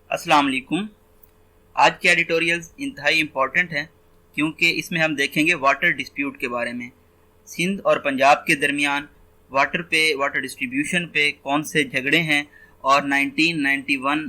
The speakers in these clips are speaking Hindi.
अस्सलाम वालेकुम। आज के एडिटोरियल्स इंतहाई इम्पॉर्टेंट हैं क्योंकि इसमें हम देखेंगे वाटर डिस्प्यूट के बारे में। सिंध और पंजाब के दरमियान वाटर डिस्ट्रीब्यूशन पे कौन से झगड़े हैं और 1991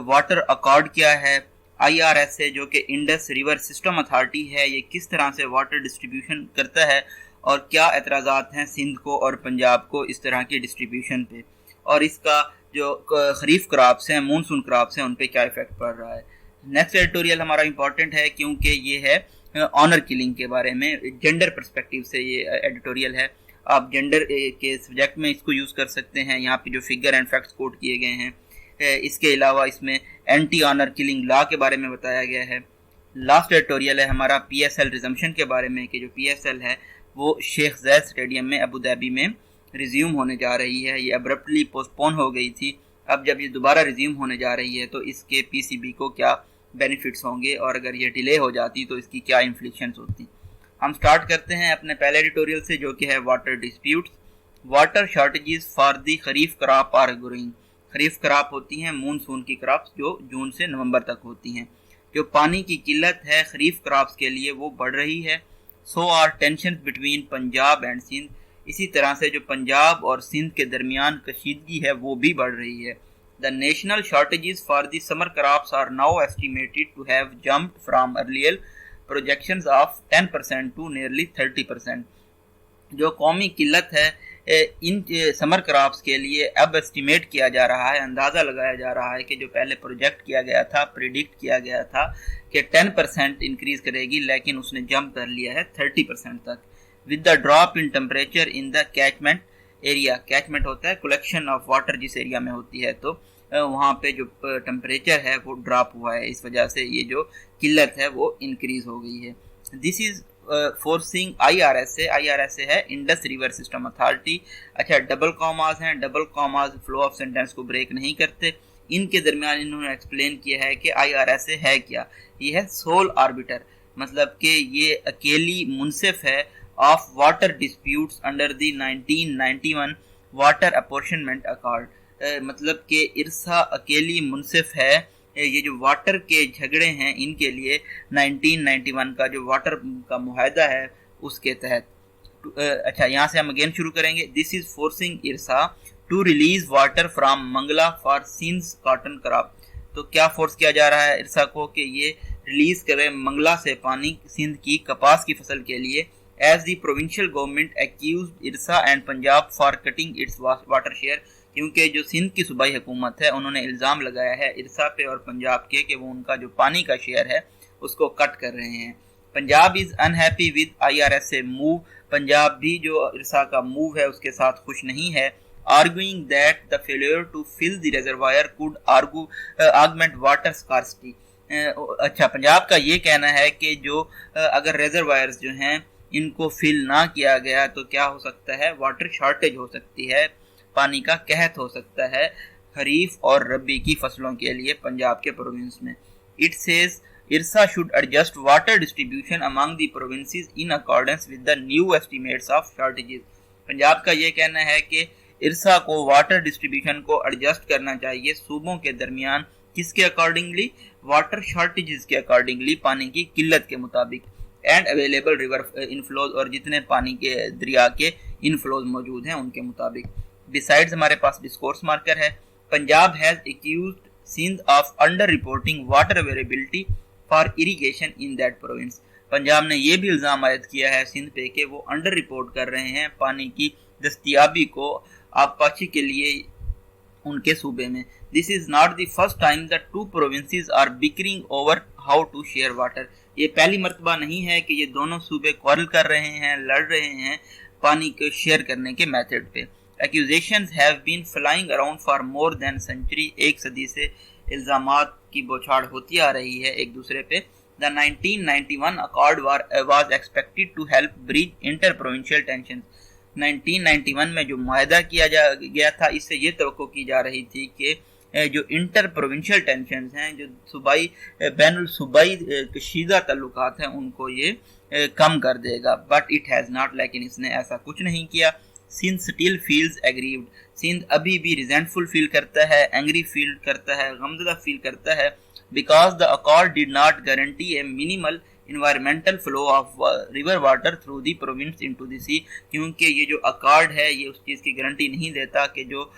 वाटर अकॉर्ड क्या है। IRSA जो कि इंडस रिवर सिस्टम अथॉरिटी है, ये किस तरह से वाटर डिस्ट्रीब्यूशन करता है और क्या एतराज़ात हैं सिंध को और पंजाब को इस तरह की डिस्ट्रीब्यूशन पे, और इसका जो खरीफ क्रॉप्स हैं, मानसून क्रॉप्स हैं, उन पे क्या इफेक्ट पड़ रहा है। नेक्स्ट एडिटोरियल हमारा इम्पॉर्टेंट है क्योंकि ये है ऑनर किलिंग के बारे में, जेंडर पर्सपेक्टिव से ये एडिटोरियल है। आप जेंडर के सब्जेक्ट में इसको यूज़ कर सकते हैं। यहाँ पे जो फिगर एंड फैक्ट्स कोट किए गए हैं, इसके अलावा इसमें एंटी ऑनर किलिंग लॉ के बारे में बताया गया है। लास्ट एडिटोरियल है हमारा PSL रिजम्पशन के बारे में कि जो PSL है वो शेख ज़ैद स्टेडियम में अबू धाबी में रिज्यूम होने जा रही है। ये अब्रप्टली पोस्टपोन हो गई थी। अब जब ये दोबारा रिज्यूम होने जा रही है तो इसके PCB को क्या बेनिफिट्स होंगे और अगर ये डिले हो जाती तो इसकी क्या इम्प्लिकेशंस होती। हम स्टार्ट करते हैं अपने पहले एडिटोरियल से जो कि है water disputes. Water shortages for the kharif crop are growing. Kharif crop होती हैं मानसून की क्रॉप्स जो जून से नवंबर तक होती हैं। जो पानी की किल्लत है खरीफ क्रॉप्स के लिए वो बढ़ रही है। So are tension between Punjab and Sindh. इसी तरह से जो पंजाब और सिंध के दरमियान कशीदगी है वो भी बढ़ रही है। The national shortages for the summer crops are now estimated to have jumped from earlier projections of 10% to nearly 30%। जो कौमी किल्लत है इन समर क्रॉप्स के लिए अब एस्टिमेट किया जा रहा है, अंदाज़ा लगाया जा रहा है कि जो पहले प्रोजेक्ट किया गया था, प्रिडिक्ट किया गया था कि 10% इंक्रीज करेगी, लेकिन उसने जंप कर लिया है 30% तक। With the drop in temperature in the catchment area. Catchment होता है कलेक्शन ऑफ वाटर जिस एरिया में होती है, तो वहाँ पे जो टेम्परेचर है वो ड्रॉप हुआ है, इस वजह से ये जो किल्लत है वो इंक्रीज हो गई है। दिस इज फोर्सिंग IRSA है इंडस रिवर सिस्टम अथॉरिटी। अच्छा, डबल कॉमास हैं, double commas flow of sentence को ब्रेक नहीं करते। इनके दरमियान इन्होंने एक्सप्लेन किया है कि IRSA है क्या। ये है सोल आर्बिटर, मतलब कि ये अकेली मुनसिफ है of water disputes under the 1991 water apportionment accord. मतलब कि इरसा अकेली मुनसिफ है ये जो वाटर के झगड़े हैं इनके लिए 1991 का जो वाटर का मुआहदा है उसके तहत। अच्छा, यहाँ से हम अगेन शुरू करेंगे। This is forcing IRSA to release water from Mangla for Sindh's cotton crop. तो क्या फोर्स किया जा रहा है इरसा को कि ये रिलीज करे मंगला से पानी सिंध की कपास की फसल के लिए। As the provincial government accused IRSA and Punjab for cutting its water share. क्योंकि जो सिंध की सूबाई हुकूमत है उन्होंने इल्ज़ाम लगाया है इरसा पे और पंजाब के कि वो उनका जो पानी का शेयर है उसको कट कर रहे हैं। Punjab is unhappy with IRSA move. Punjab भी जो इरसा का मूव है उसके साथ खुश नहीं है। Arguing that the failure to fill the reservoir could augment water scarcity. अच्छा, पंजाब का ये कहना है कि जो अगर रिजर्वायर्स जो हैं इनको फिल ना किया गया तो क्या हो सकता है, वाटर शॉर्टेज हो सकती है, पानी का कहत हो सकता है खरीफ और रबी की फसलों के लिए पंजाब के प्रोविंस में। It says इरसा should adjust water distribution among the provinces in accordance with the new estimates of shortages. Punjab का ये कहना है कि इरसा को वाटर डिस्ट्रीब्यूशन को एडजस्ट करना चाहिए सूबों के दरमियान। किसके अकॉर्डिंगली? वाटर शॉर्टेजेस के अकॉर्डिंगली, पानी की किल्लत के मुताबिक। एंड अवेलेबल रिवर इनफ्लोज, और जितने पानी के दरिया के इनफ्लोज मौजूद हैं उनके मुताबिक। बिसाइड्स हमारे पास डिस्कोर्स मार्कर है। Punjab has accused Sindh of under reporting water availability for irrigation in that province. Punjab ने यह भी इल्ज़ाम आयद किया है सिंध पे कि वो अंडर रिपोर्ट कर रहे हैं पानी की दस्तियाबी को आबपाशी के लिए उनके सूबे में। This is not the first time the two provinces are bickering over how to share water. ये पहली मर्तबा नहीं है कि ये दोनों सूबे क्वारल कर रहे हैं, लड़ रहे हैं पानी को शेयर करने के मेथड पे। Accusations have been flying around for more than century। एक सदी से इल्ज़ामात की बौछार होती आ रही है एक दूसरे पे। The 1991 accord was expected to help bridge inter-provincial tensions। 1991 में जो मुआहदा किया गया था इससे ये तवक्को की जा रही थी कि जो इंटर प्रोविंशियल टेंशन हैं, जो सूबाई बैनुल सूबाई कशीदा ताल्लुकात हैं, उनको ये कम कर देगा। बट इट हैज़ नॉट, लेकिन इसने ऐसा कुछ नहीं किया। Sindh still feels aggrieved. Sindh अभी भी रिजेंटफुल फील करता है, एंग्री फील करता है, गमज़दा फील करता है, because the accord did not guarantee a minimal environmental flow of river water through the province into the sea, क्योंकि ये जो अकॉर्ड है ये उस चीज़ की गारंटी नहीं देता कि जो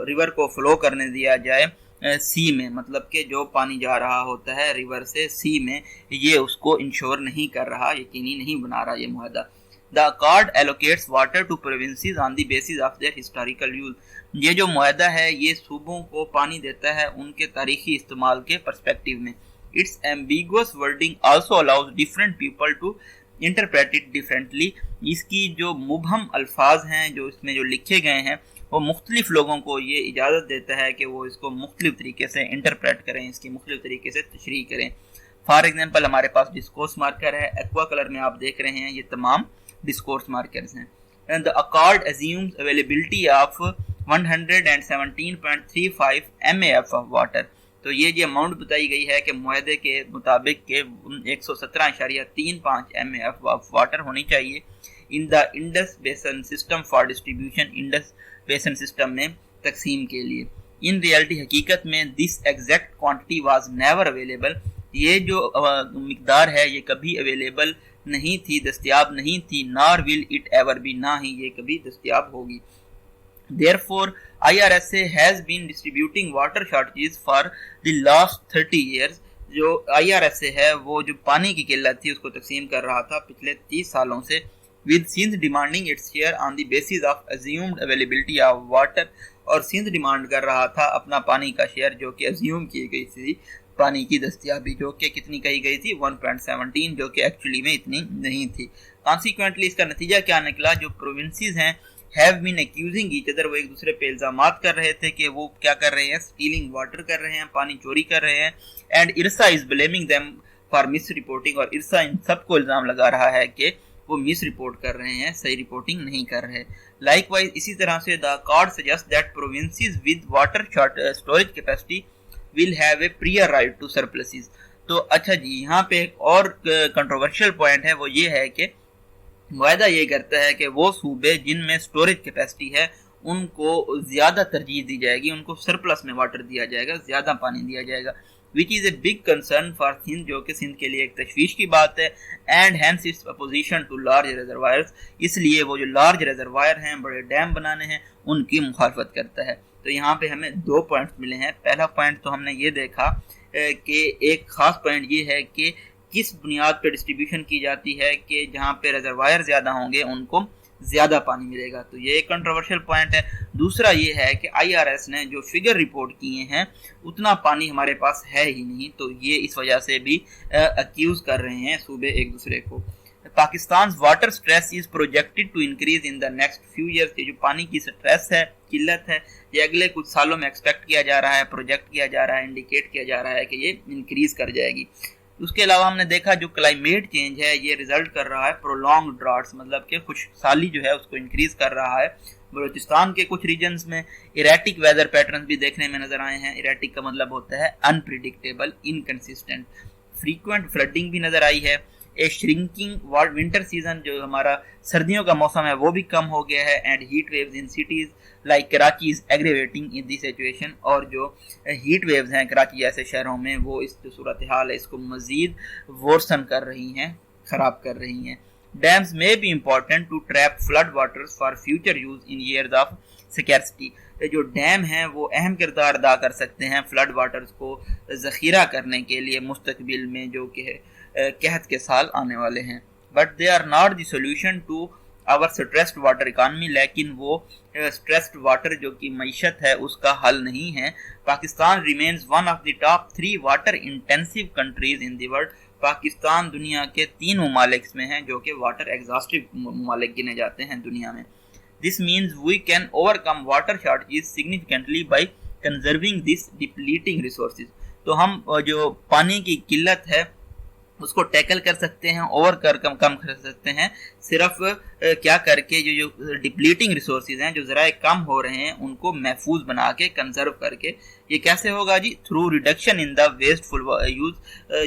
रिवर को फ्लो करने दिया जाए सी में, मतलब कि जो पानी जा रहा होता है रिवर से सी में, ये उसको इंश्योर नहीं कर रहा, यकीनी नहीं बना रहा ये मुआहदा। The accord allocates water to provinces on the basis of their historical use, ये जो मुआहदा है ये सूबों को पानी देता है उनके तारीखी इस्तेमाल के पर्सपेक्टिव में। Its ambiguous wording also allows different people to interpret it differently, इसकी जो मुबहम अल्फाज हैं जो इसमें जो लिखे गए हैं वो मुख्तलिफ लोगों को ये इजाज़त देता है कि वो इसको मुख्तलिफ तरीके से इंटरप्रेट करें, इसकी मुख्तलिफ तरीके से तशरीह करें। फॉर एग्जांपल हमारे पास डिस्कोर्स मार्कर है, एक्वा कलर में आप देख रहे हैं, ये तमाम डिस्कोर्स मार्कर्स हैं। And the accord assumes availability of 117.35 MAF of water, तो ये जो अमाउंट बताई गई है कि मुआहदे के मुताबिक के 117.35 MAF ऑफ वाटर होनी चाहिए इन द इंडस बेसन सिस्टम फॉर डिस्ट्रीब्यूशन, इंडस बेसन सिस्टम में तकसीम के लिए। इन रियलिटी हकीकत में this exact quantity was never available, ये जो मिकदार है ये कभी अवेलेबल नहीं थी, दस्तियाब नहीं थी, nor will it ever be, ना ही ये कभी दस्तियाब होगी। Therefore, IRSA has been distributing water shortages for the last 30 years. जो IRSA है वो जो पानी की किल्लत थी उसको तकसीम कर रहा था पिछले 30 सालों से, with Sindh demanding its share on the basis of assumed availability of water, और सिंध डिमांड कर रहा था अपना पानी का शेयर जो कि अज्यूम की गई थी पानी की दस्तियाबी, जो कि कितनी कही गई थी 1.17, जो कि एक्चुअली में इतनी नहीं थी। कॉन्सिक्वेंटली इसका नतीजा क्या निकला, जो प्रोविंसेस हैं have been accusing each other, वो एक दूसरे पे इल्जामात कर रहे थे कि वो क्या कर रहे हैं, स्टीलिंग वाटर कर रहे हैं, पानी चोरी कर रहे हैं। And इरसा is blaming them for miss reporting, और इरसा इन सबको इल्जाम लगा रहा है कि वो मिस रिपोर्ट कर रहे हैं, सही रिपोर्टिंग नहीं कर रहे। लाइकवाइज इसी तरह से the accord suggest that provinces with water storage capacity will have a prior right to surpluses. तो अच्छा जी, यहाँ पे एक और कंट्रोवर्शियल पॉइंट है, वो ये है कि मुआहदा ये करता है कि वो सूबे जिनमें स्टोरेज कैपेसिटी है उनको ज़्यादा तरजीह दी जाएगी, उनको सरप्लस में वाटर दिया जाएगा, ज़्यादा पानी दिया जाएगा, which is a big concern for Sindh, जो कि सिंध के लिए एक तशवीश की बात है। And hence its opposition to large reservoirs, इसलिए वो जो लार्ज रिजर्वायर हैं, बड़े डैम बनाने हैं, उनकी मुखालफत करता है। तो यहाँ पे हमें 2 पॉइंट्स मिले हैं। पहला पॉइंट तो हमने ये देखा कि एक ख़ास पॉइंट ये है कि किस बुनियाद पे डिस्ट्रीब्यूशन की जाती है कि जहाँ पे रिजर्वायर ज़्यादा होंगे उनको ज़्यादा पानी मिलेगा, तो ये एक कंट्रोवर्शियल पॉइंट है। दूसरा ये है कि IRS ने जो फिगर रिपोर्ट किए हैं उतना पानी हमारे पास है ही नहीं, तो ये इस वजह से भी अक्यूज़ कर रहे हैं सूबे एक दूसरे को। Pakistan water stress is projected to increase in the next few years, ये जो पानी की स्ट्रेस है, किल्लत है, ये अगले कुछ सालों में एक्सपेक्ट किया जा रहा है, प्रोजेक्ट किया जा रहा है, इंडिकेट किया जा रहा है कि ये इंक्रीज कर जाएगी। उसके अलावा हमने देखा जो क्लाइमेट चेंज है ये रिजल्ट कर रहा है प्रोलॉन्ग ड्राट्स, मतलब कि खुशहाली जो है उसको इंक्रीज कर रहा है। बलूचिस्तान के कुछ रीजन्स में इरेटिक वेदर पैटर्न भी देखने में नजर आए हैं। इरेटिक का मतलब होता है अनप्रिडिक्टेबल, इनकंसिस्टेंट। फ्रीक्वेंट फ्लडिंग भी नजर आई है। ए श्रिंकिंग विंटर सीजन, जो हमारा सर्दियों का मौसम है, वो भी कम हो गया है। And heat waves in cities like Karachi is aggravating in this situation, और जो हीट वेव्स हैं कराची जैसे शहरों में, वो इस जो सूरत हाल है इसको मजीद वर्सन कर रही हैं, ख़राब कर रही हैं। Dams may be important to trap flood waters for future use in years of scarcity, जो डैम हैं वो अहम किरदार अदा कर सकते हैं फ्लड वाटर्स को ज़ख़ीरा करने के लिए मुस्तकबिल में, जो कि कहत के साल आने वाले हैं। But they are not the solution to our stressed water economy, लेकिन वो स्ट्रेस्ड वाटर जो कि मईशत है उसका हल नहीं है। Pakistan remains one of the top 3 water intensive countries in the world, Pakistan दुनिया के 3 ममालिक में हैं जो कि वाटर एग्जॉस्टिव ममालिक गिने जाते हैं दुनिया में। This means we can overcome water shortage significantly by conserving this depleting resources, तो हम जो पानी की किल्लत है उसको टैकल कर सकते हैं, कम कर सकते हैं सिर्फ क्या करके जो डिप्लीटिंग रिसोर्सेज हैं, जो ज़राए कम हो रहे हैं, उनको महफूज बना के कंजर्व करके। ये कैसे होगा जी? Through reduction in the wasteful use,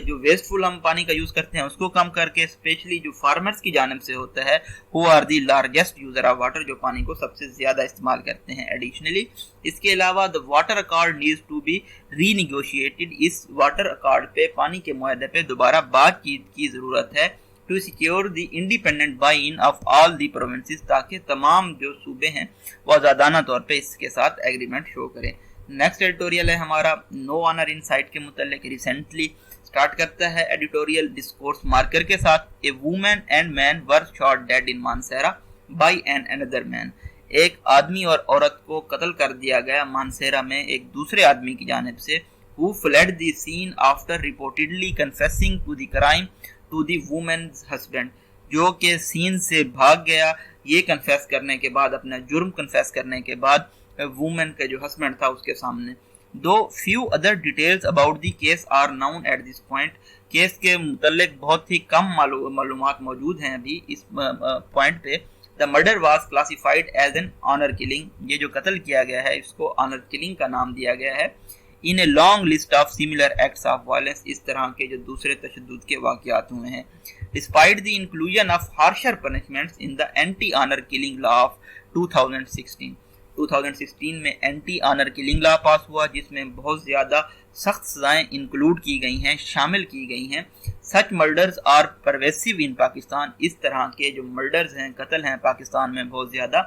जो वेस्टफुल हम पानी का यूज़ करते हैं उसको कम करके, स्पेशली जो फार्मर्स की जानिब से होता है, who are the largest user of water, जो पानी को सबसे ज़्यादा इस्तेमाल करते हैं। एडिशनली इसके अलावा the water accord needs to be renegotiated, इस वाटर अकॉर्ड पे, पानी के मुआहदे पे दोबारा बातचीत की ज़रूरत है। To secure the independent buy in of all the provinces, ताकि तमाम जो सूबे हैं वो आज़ादाना तौर पे इसके साथ एग्रीमेंट शो करें। नेक्स्ट एडिटोरियल है हमारा नो ऑनर इन साइट के मुतल्लिक। रिसेंटली स्टार्ट करता है एडिटोरियल डिस्कोर्स मार्कर के साथ। A women and man were shot dead in Mansehra by an another man, एक आदमी और औरत को कत्ल कर दिया गया मानसेरा में एक दूसरे आदमी की जानिब से। who fled the scene after reportedly confessing to the crime to the woman's husband, जो के सीन से भाग गया ये कन्फेस करने के बाद, अपना जुर्म कन्फेस करने के बाद वुमेन का जो हस्बैंड था उसके सामने। Though few other details about the case are known at this point, case के मुतल्लिक बहुत ही कम मालूमात मौजूद हैं अभी इस पॉइंट पे। The murder was classified as an honour killing, ये जो कत्ल किया गया है इसको ऑनर किलिंग का नाम दिया गया है। In a long list of similar acts of violence, इस तरह के जो दूसरे तशद्दुद के वाक़यात हुए हैं। Despite the inclusion of harsher punishments in the anti honour killing law of 2016 में anti honour killing law pass हुआ, जिसमें बहुत ज़्यादा सख्त सजाएं इंक्लूड की गई हैं, शामिल की गई हैं। सच मर्डर्स आर परवेसिव इन पाकिस्तान, इस तरह के जो मर्डर्स हैं, कत्ल हैं, पाकिस्तान में बहुत ज़्यादा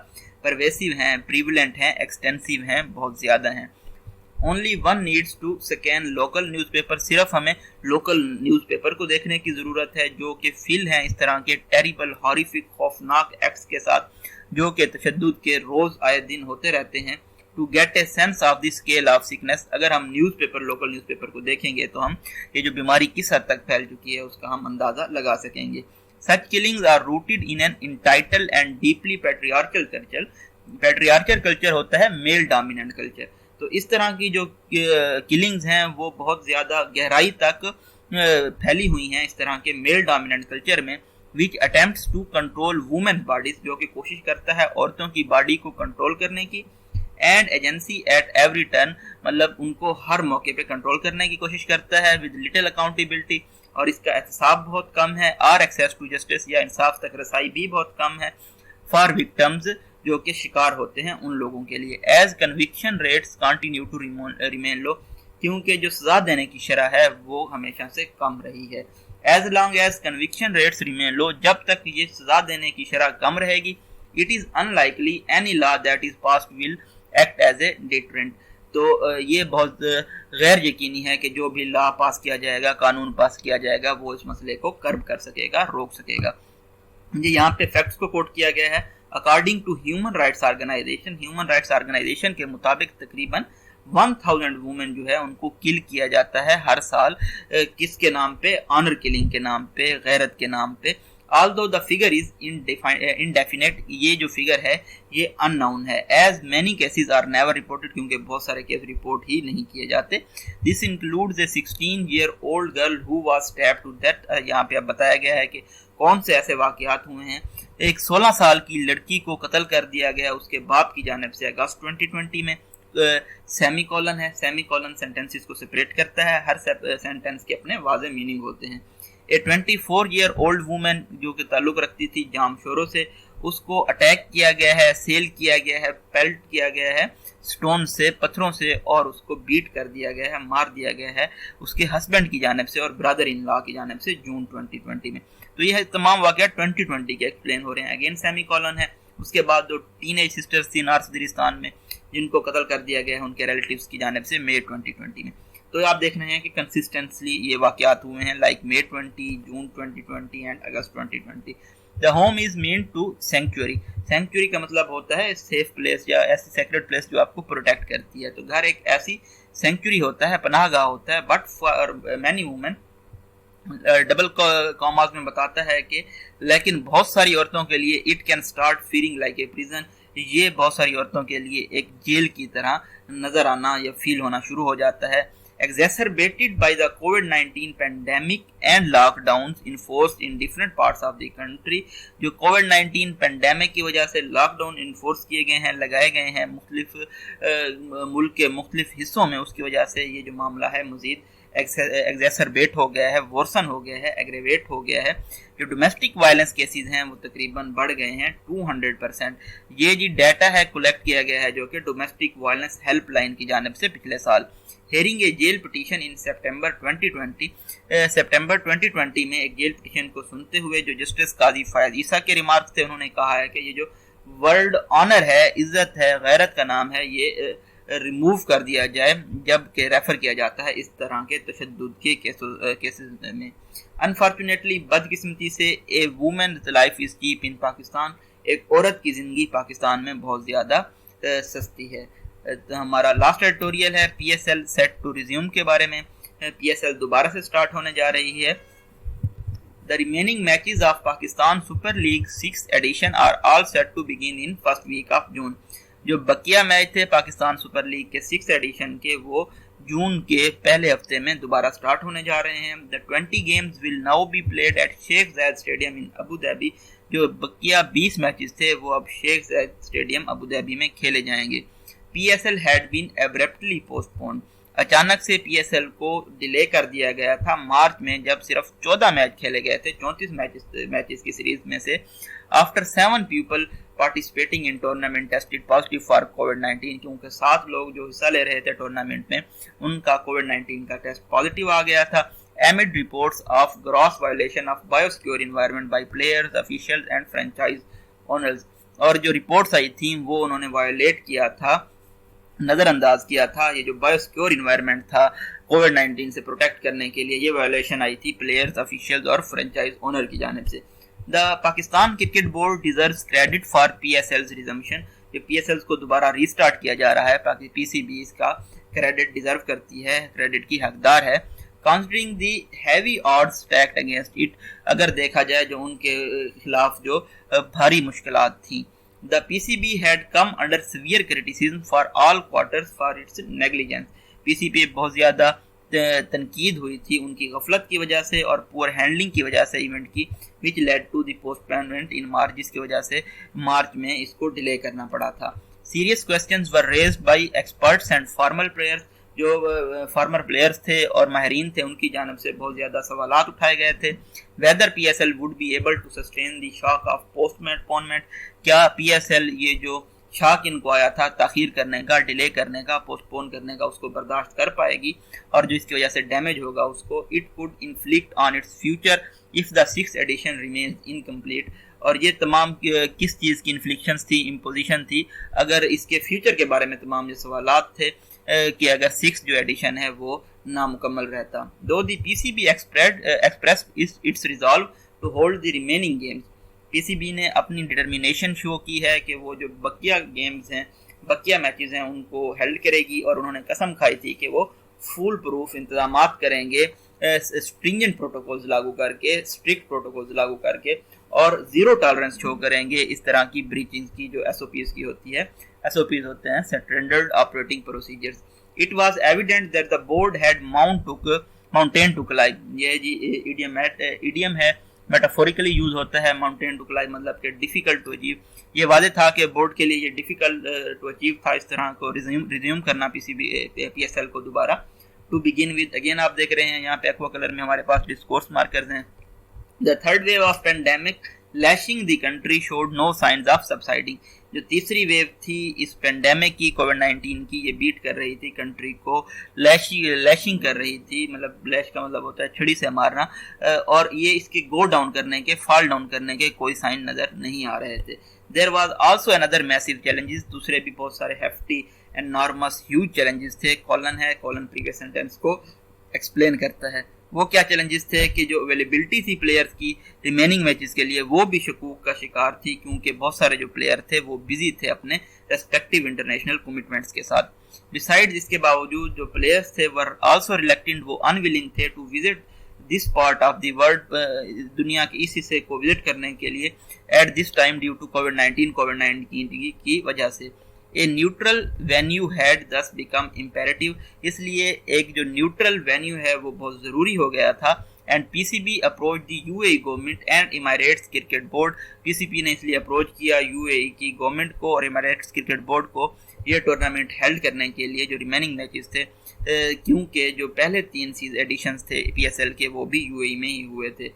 परवेसिव हैं, प्रीवलेंट हैं, एक्सटेंसिव हैं, बहुत ज़्यादा हैं। Only one needs to scan local newspaper, सिर्फ हमें लोकल न्यूज़पेपर को देखने की ज़रूरत है जो कि फिल हैं इस तरह के टेरिबल, हॉरिफिक, खौफनाक एक्ट्स के साथ, जो कि तशद्दुद के रोज़ आए दिन होते रहते हैं। To get a sense of the scale of sickness, अगर हम न्यूज़पेपर, लोकल न्यूज़पेपर को देखेंगे तो हम ये जो बीमारी किस हद तक फैल चुकी है उसका हम अंदाज़ा लगा सकेंगे। Such killings are rooted in an entitled and deeply patriarchal culture, patriarchal culture होता है मेल डोमिनेंट कल्चर। तो इस तरह की जो किलिंग्स हैं वो बहुत ज़्यादा गहराई तक फैली हुई हैं इस तरह के मेल डोमिनेंट कल्चर में। Which attempts to control women bodies, जो कि कोशिश करता है औरतों की बॉडी को कंट्रोल करने की। And agency at every turn, मतलब उनको हर मौके पे कंट्रोल करने की कोशिश करता है। विद लिटिल अकाउंटेबिलिटी, और इसका एहतसाब बहुत कम है। आर एक्सेस टू जस्टिस, या इंसाफ तक रसाई भी बहुत कम है। फॉर विक्टिम्स, जो कि शिकार होते हैं उन लोगों के लिए। As conviction rates continue to remain low, क्योंकि जो सजा देने की शरह है वो हमेशा से कम रही है। As long as conviction rates remain low, जब तक ये सजा देने की शरह कम रहेगी, it is unlikely any law that is passed will act as a deterrent. तो ये बहुत गैर यकीनी है कि जो भी लॉ पास किया जाएगा, कानून पास किया जाएगा, वो इस मसले को कर्ब कर सकेगा, रोक सकेगा। ये यहाँ पे फैक्ट्स को कोट किया गया है। According to human rights organisation के मुताबिक तकरीबन 1000 वुमेन जो है उनको किल किया जाता है हर साल। किसके नाम पे? ऑनर किलिंग के नाम पे, गैरत के नाम पे। Although the figure is indefinite, ये जो फिगर है ये अननाउन है। As many cases are never reported, क्योंकि बहुत सारे केस रिपोर्ट ही नहीं किए जाते। This includes a 16-year-old girl who was stabbed to death। यहाँ पे अब बताया गया है कि कौन से ऐसे वाकयात हुए हैं। एक 16 साल की लड़की को कत्ल कर दिया गया उसके बाप की जानिब से अगस्त 2020 में। सेमीकोलन है, सेमीकोलन सेंटेंसेस को सेपरेट करता है, हर सेंटेंस के अपने वाज़े मीनिंग होते हैं। ए 24-year-old वुमेन जो कि ताल्लुक़ रखती थी जामशोरों से, उसको अटैक किया गया है, सेल किया गया है, पेल्ट किया गया है स्टोन से, पत्थरों से, और उसको बीट कर दिया गया है, मार दिया गया है उसके हस्बैंड की जानिब से और ब्रदर इन लॉ की जानिब से जून 2020 में। तो यह तमाम वाक़यात 2020 के एक्सप्लेन हो रहे हैं। अगेन सेमीकोलन है। उसके बाद दो टीनेज सिस्टर्स थी नॉर्थ वजीरिस्तान में जिनको कत्ल कर दिया गया है उनके रिलेटिव्स की जानिब से मई 2020 में। तो आप देख रहे हैं कि कंसिस्टेंटली ये वाक़यात हुए हैं, like May 20, June 2020 and August 2020। The home is mean to century. Century का मतलब होता है सेफ प्लेस या ऐसी सेक्रेट प्लेस जो आपको प्रोटेक्ट करती है। तो घर एक ऐसी सेंचुरी होता है, पनाहगाह होता है। But for many women, double commas में बताता है कि लेकिन बहुत सारी औरतों के लिए it can start feeling like a prison, ये बहुत सारी औरतों के लिए एक जेल की तरह नज़र आना या फील होना शुरू हो जाता है। exacerbated by the COVID-19 pandemic and lockdowns enforced in different parts of the country। जो COVID-19 pandemic की वजह से लॉकडाउन इन्फोर्स किए गए हैं, लगाए गए हैं मुख्तलिफ मुल्क के मुख्तलिफ हिस्सों में, उसकी वजह से ये जो मामला है मज़ीद एक्सेसरबेट हो गया है, वर्सन हो गया है, एग्रेवेट हो गया है। जो डोमेस्टिक वायलेंस केसेस हैं वो तकरीबन बढ़ गए हैं 200%। ये जी डाटा है कलेक्ट किया गया है जो कि डोमेस्टिक वायलेंस हेल्पलाइन की जानिब से पिछले साल। हेयरिंग ए जेल पिटीशन इन सितंबर 2020 में एक जेल पिटीशन को सुनते हुए जो जस्टिस काजी फयाज ईसा के रिमार्क्स थे, उन्होंने कहा है कि ये जो वर्ल्ड ऑनर है, इज्जत है, गैरत का नाम है, ये रिमूव कर दिया जाए जब के रेफर किया जाता है इस तरह के तशद्दुद के केसेस में। अनफॉर्चुनेटली बदकिस्मती से a women life is cheap in Pakistan, एक औरत की ज़िंदगी पाकिस्तान में बहुत ज़्यादा सस्ती है। तो हमारा लास्ट एडिटोरियल है PSL सेट टू रिज्यूम के बारे में। PSL दोबारा से स्टार्ट होने जा रही है। The remaining matches of Pakistan Super League 6th edition are all set to begin in first week of June। जो बकिया मैच थे पाकिस्तान सुपर लीग के 6th एडिशन के, वो जून के पहले हफ्ते में दोबारा स्टार्ट होने जा रहे हैं। The 20 games will now be played at Sheikh जायद स्टेडियम इन अबू धाबी। जो बकिया 20 मैचेस थे वो अब शेख जायद स्टेडियम अबू धाबी में खेले जाएंगे। PSL had been abruptly postponed। अचानक से PSL को डिले कर दिया गया था मार्च में, जब सिर्फ 14 मैच खेले गए थे 34 मैचेस की सीरीज में से। After 7 people participating in tournament tested positive for कोविड-19, क्योंकि 7 लोग जो हिस्सा ले रहे थे टूर्नामेंट में उनका कोविड-19 का टेस्ट पॉजिटिव आ गया था। amid reports of gross violation of biosecure environment by players, officials and franchise owners। और जो रिपोर्ट्स आई थी वो उन्होंने वायोलेट किया था, नज़रअंदाज किया था। ये जो बायोसिक्योर इन्वायरमेंट था कोविड-19 से प्रोटेक्ट करने के लिए, ये वायोलेशन आई थी प्लेयर्स, ऑफिशियल्स और फ्रेंचाइज ओनर की जानिब से। The Pakistan cricket board deserves credit for PSL's resumption. जो PSL को दोबारा रीस्टार्ट किया जा रहा है, PCB इसका क्रेडिट डिजर्व करती है, क्रेडिट की हकदार है। Considering the heavy odds stacked against it, अगर देखा जाए जो उनके खिलाफ जो भारी मुश्किलात थी। The PCB had come under severe criticism for all quarters for its negligence। PCB बहुत ज़्यादा तनकीद हुई थी उनकी गफलत की वजह से और पुअर हैंडलिंग की वजह से इवेंट की, which led to the postponement in March, जिसकी वजह से मार्च में इसको डिले करना पड़ा था। Serious questions were raised by experts and former players। जो फार्मर प्लेयर्स थे और माहरीन थे उनकी जानब से बहुत ज़्यादा सवालात उठाए गए थे। Whether PSL would be able to sustain the shock of postponement, क्या PSL ये जो शॉक इनको आया था ताखीर करने का, डिले करने का, पोस्टपोन करने का, उसको बर्दाश्त कर पाएगी, और जो इसकी वजह से डैमेज होगा उसको it could inflict on its future if the 6th edition remains incomplete. और ये तमाम किस चीज़ की इन्फ्लिक्शंस थी, इम्पोजिशन थी, अगर इसके फ्यूचर के बारे में तमाम ये सवालात थे कि अगर 6th जो एडिशन है वो नामुकम्मल रहता। Though the PCB express its resolve to hold the remaining games. PCB ने अपनी डिटर्मिनेशन शो की है कि वो जो बकिया गेम्स हैं, बकिया मैचेस हैं, उनको हेल्ड करेगी, और उन्होंने कसम खाई थी कि वो फुल प्रूफ इंतजामात करेंगे, स्ट्रिंजेंट प्रोटोकॉल्स लागू करके, स्ट्रिक्ट प्रोटोकॉल्स लागू करके, और ज़ीरो टॉलरेंस शो करेंगे इस तरह की ब्रीचिंग की जो SOPs की होती है। SOPs होते हैं standard operating procedures. It was evident that the board had mountain to climb. ये जी इडियम है, मेटाफोरिकली यूज होता है माउंटेन टू क्लाइंब, मतलब कि डिफिकल्ट टू अचीव। ये वादे था कि बोर्ड के लिए ये डिफिकल्ट टू अचीव था इस तरह को रिज्यूम करना PSL को दोबारा। टू बिगिन विद, अगेन आप देख रहे हैं यहाँ पे एक्वा कलर में हमारे पास डिस्कोर्स मार्कर्स हैं। The third wave of pandemic lashing the country showed no science of subsiding. जो तीसरी वेव थी इस पेंडेमिक की, कोविड-19 की, ये बीट कर रही थी कंट्री को, लैशिंग कर रही थी, मतलब लैश का मतलब होता है छड़ी से मारना, और ये इसके गो डाउन करने के, फॉल डाउन करने के कोई साइन नज़र नहीं आ रहे थे। There was also another massive challenges, दूसरे भी बहुत सारे हेफ्टी एनॉर्मस ह्यूज चैलेंजेस थे। कॉलन है, कॉलन प्रीवियस सेंटेंस को एक्सप्लेन करता है। वो क्या चैलेंजेस थे कि जो अवेलेबिलिटी थी प्लेयर्स की रिमेनिंग मैचेस के लिए, वो भी शकूक का शिकार थी, क्योंकि बहुत सारे जो प्लेयर थे वो बिजी थे अपने रेस्पेक्टिव इंटरनेशनल कमिटमेंट्स के साथ। बिसाइड्स इसके बावजूद जो प्लेयर्स थे वर आल्सो रिलक्टेंट, वो अनविलिंग थे to visit this part of the world, दुनिया के इस हिस्से को विजिट करने के लिए at this time due to कोविड-19 की वजह से। A neutral venue had thus become imperative, इसलिए एक जो न्यूट्रल वेन्यू है वो बहुत ज़रूरी हो गया था। And PCB approach the UAE government and Emirates cricket board, PCB ने इसलिए अप्रोच किया यूएई की गवर्नमेंट को और इमारेट्स क्रिकेट बोर्ड को ये टूर्नामेंट हेल्ड करने के लिए, जो रिमेनिंग मैचेस थे, क्योंकि जो पहले 3 एडिशंस थे पीएसएल के वो भी यूएई में ही हुए थे।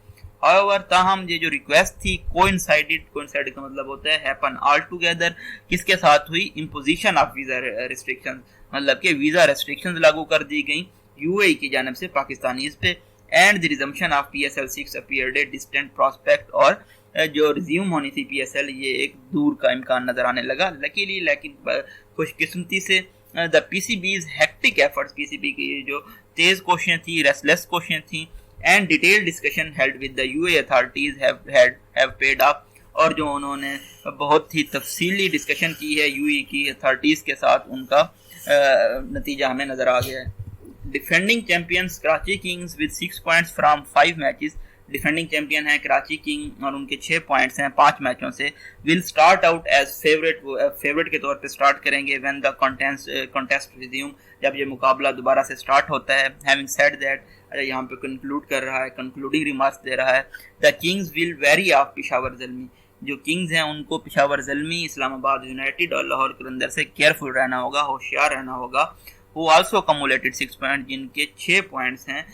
However, ताहम ये जो रिक्वेस्ट थी कोइंसाइडेड का मतलब होता है हैपन ऑल टुगेदर, किसके साथ हुई? इम्पोजिशन ऑफ वीज़ा रिस्ट्रिक्शंस, मतलब कि वीज़ा रिस्ट्रिक्शंस लागू कर दी गई यूएई की जानब से पाकिस्तानीज़ पे। And the resumption of PSL 6 appeared a distant prospect, और जो रिज्यूम होनी थी पीएसएल ये एक दूर का इम्कान नज़र आने लगा। लकीली, लेकिन खुशकिस्मती से the PCBs hectic efforts, PCB की जो तेज़ कोशिशें थी, रेस्टलेस कोशिशें थी, and detail discussion held with the UAE authorities have paid of, और जो उन्होंने बहुत ही तफसीली डिस्कशन की है यूएई की अथॉरिटीज़ के साथ, उनका नतीजा हमें नज़र आ गया है। Defending champions Karachi Kings with 6 points from 5 matches, defending champion है कराची किंग और उनके 6 पॉइंट्स हैं 5 मैचों से। Will start out as favourite के तौर पे स्टार्ट करेंगे व्हेन द कॉन्टेस्ट रिज्यूम, जब ये मुकाबला दोबारा से स्टार्ट होता है। हैविंग सेड दैट, यहाँ पे कंक्लूड कर रहा है, कंक्लूडिंग रिमार्क्स दे रहा है, the Kings will very of Peshawar Zalmi, जो किंग्स हैं उनको पेशावर ज़ल्मी, इस्लामाबाद यूनाइटेड और लाहौर कलंदर से केयरफुल रहना होगा, होशियार रहना होगा। who also accumulated 6 points, जिनके 6 पॉइंट्स हैं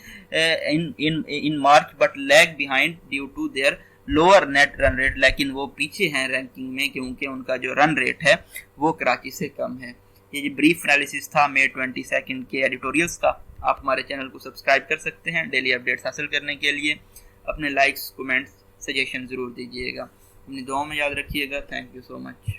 in March but lag behind due to their lower net run rate, लेकिन वो पीछे हैं रैंकिंग में क्योंकि उनका जो रन रेट है वो कराची से कम है। ये ब्रीफ एनालिसिस था मई 22 के एडिटोरियल्स का। आप हमारे चैनल को सब्सक्राइब कर सकते हैं डेली अपडेट्स हासिल करने के लिए। अपने लाइक्स, कमेंट्स, सजेशन ज़रूर दीजिएगा। अपनी दुआओं में याद रखिएगा। Thank you so much.